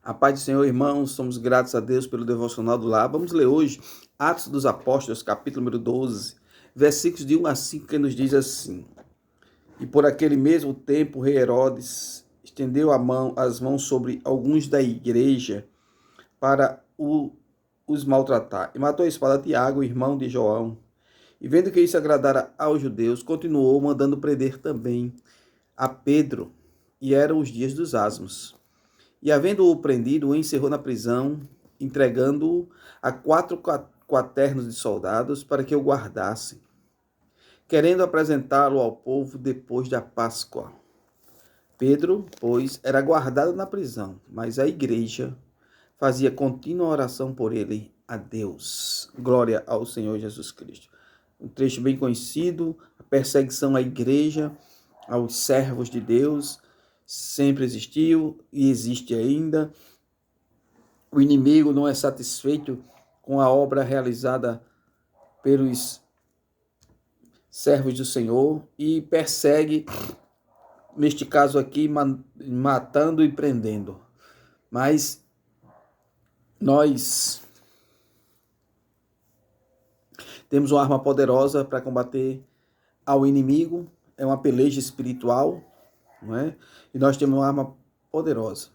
A paz do Senhor, irmãos, somos gratos a Deus pelo devocional do lar. Vamos ler hoje Atos dos Apóstolos, capítulo número 12, versículos de 1 a 5, que nos diz assim: E por aquele mesmo tempo, o rei Herodes estendeu as mãos sobre alguns da igreja para os maltratar, e matou a espada Tiago, irmão de João. E vendo que isso agradara aos judeus, continuou mandando prender também a Pedro, e eram os dias dos asmos. E havendo-o prendido, o encerrou na prisão, entregando-o a 4 quaternos de soldados para que o guardassem, querendo apresentá-lo ao povo depois da Páscoa. Pedro, pois, era guardado na prisão, mas a igreja fazia contínua oração por ele a Deus. Glória ao Senhor Jesus Cristo. Um trecho bem conhecido, a perseguição à igreja, aos servos de Deus, sempre existiu e existe ainda. O inimigo não é satisfeito com a obra realizada pelos servos do Senhor e persegue, neste caso aqui, matando e prendendo. Mas nós temos uma arma poderosa para combater ao inimigo, é uma peleja espiritual, não é? E nós temos uma arma poderosa,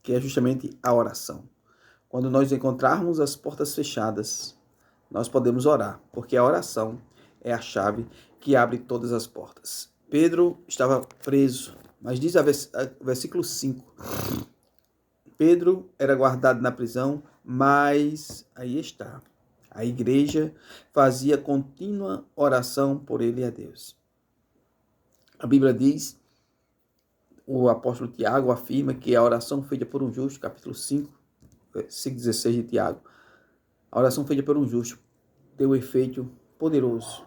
que é justamente a oração. Quando nós encontrarmos as portas fechadas, nós podemos orar, porque a oração é a chave que abre todas as portas. Pedro estava preso, mas diz versículo 5, Pedro era guardado na prisão, mas aí está, a igreja fazia contínua oração por ele e a Deus. A Bíblia diz, o apóstolo Tiago afirma que a oração feita por um justo, capítulo 5, versículo 16 de Tiago, a oração feita por um justo tem um efeito poderoso,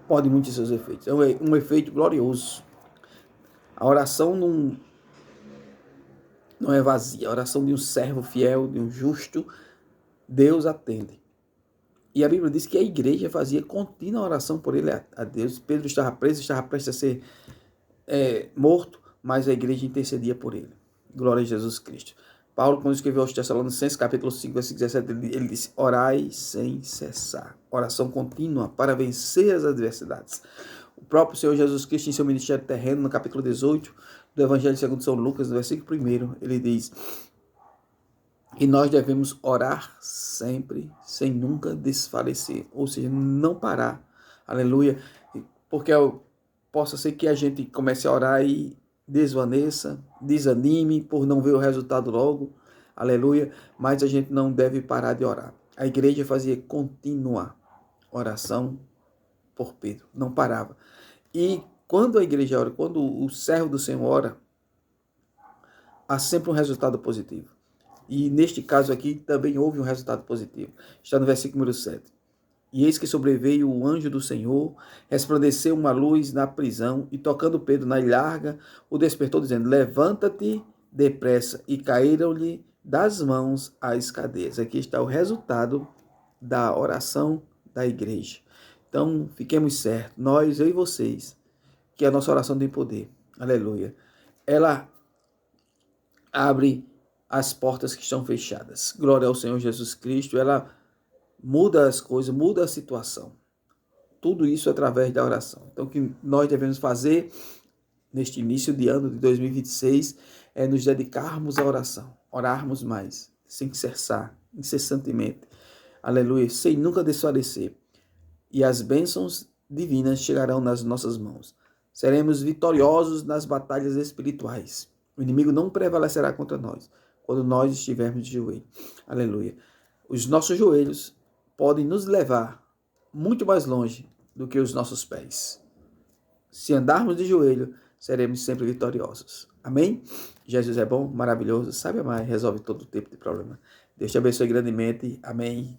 pode muitos seus efeitos, é um efeito glorioso. A oração não é vazia, a oração de um servo fiel, de um justo, Deus atende. E a Bíblia diz que a igreja fazia contínua oração por ele a Deus. Pedro estava preso, estava prestes a ser morto, mas a igreja intercedia por ele. Glória a Jesus Cristo. Paulo, quando escreveu aos Tessalonicenses, capítulo 5, versículo 17, ele disse: orai sem cessar. Oração contínua para vencer as adversidades. O próprio Senhor Jesus Cristo, em seu ministério terreno, no capítulo 18 do Evangelho segundo São Lucas, no versículo 1, ele diz: e nós devemos orar sempre, sem nunca desfalecer, ou seja, não parar. Aleluia. Porque possa ser que a gente comece a orar e desvaneça, desanime por não ver o resultado logo. Aleluia. Mas a gente não deve parar de orar. A igreja fazia contínua oração por Pedro, não parava. E quando a igreja ora, quando o servo do Senhor ora, há sempre um resultado positivo. E neste caso aqui também houve um resultado positivo. Está no versículo número 7. E eis que sobreveio o anjo do Senhor, resplandeceu uma luz na prisão, e tocando Pedro na ilharga, o despertou, dizendo: levanta-te depressa. E caíram-lhe das mãos as cadeias. Aqui está o resultado da oração da igreja. Então, fiquemos certos, nós, eu e vocês, que a nossa oração tem poder. Aleluia. Ela abre as portas que estão fechadas. Glória ao Senhor Jesus Cristo. Ela muda as coisas, muda a situação. Tudo isso através da oração. Então, o que nós devemos fazer neste início de ano de 2026 é nos dedicarmos à oração. Orarmos mais, sem cessar, incessantemente. Aleluia. Sem nunca desfalecer. E as bênçãos divinas chegarão nas nossas mãos. Seremos vitoriosos nas batalhas espirituais. O inimigo não prevalecerá contra nós quando nós estivermos de joelho. Aleluia. Os nossos joelhos podem nos levar muito mais longe do que os nossos pés. Se andarmos de joelho, seremos sempre vitoriosos. Amém? Jesus é bom, maravilhoso, sabe amar e resolve todo tipo de problema. Deus te abençoe grandemente. Amém.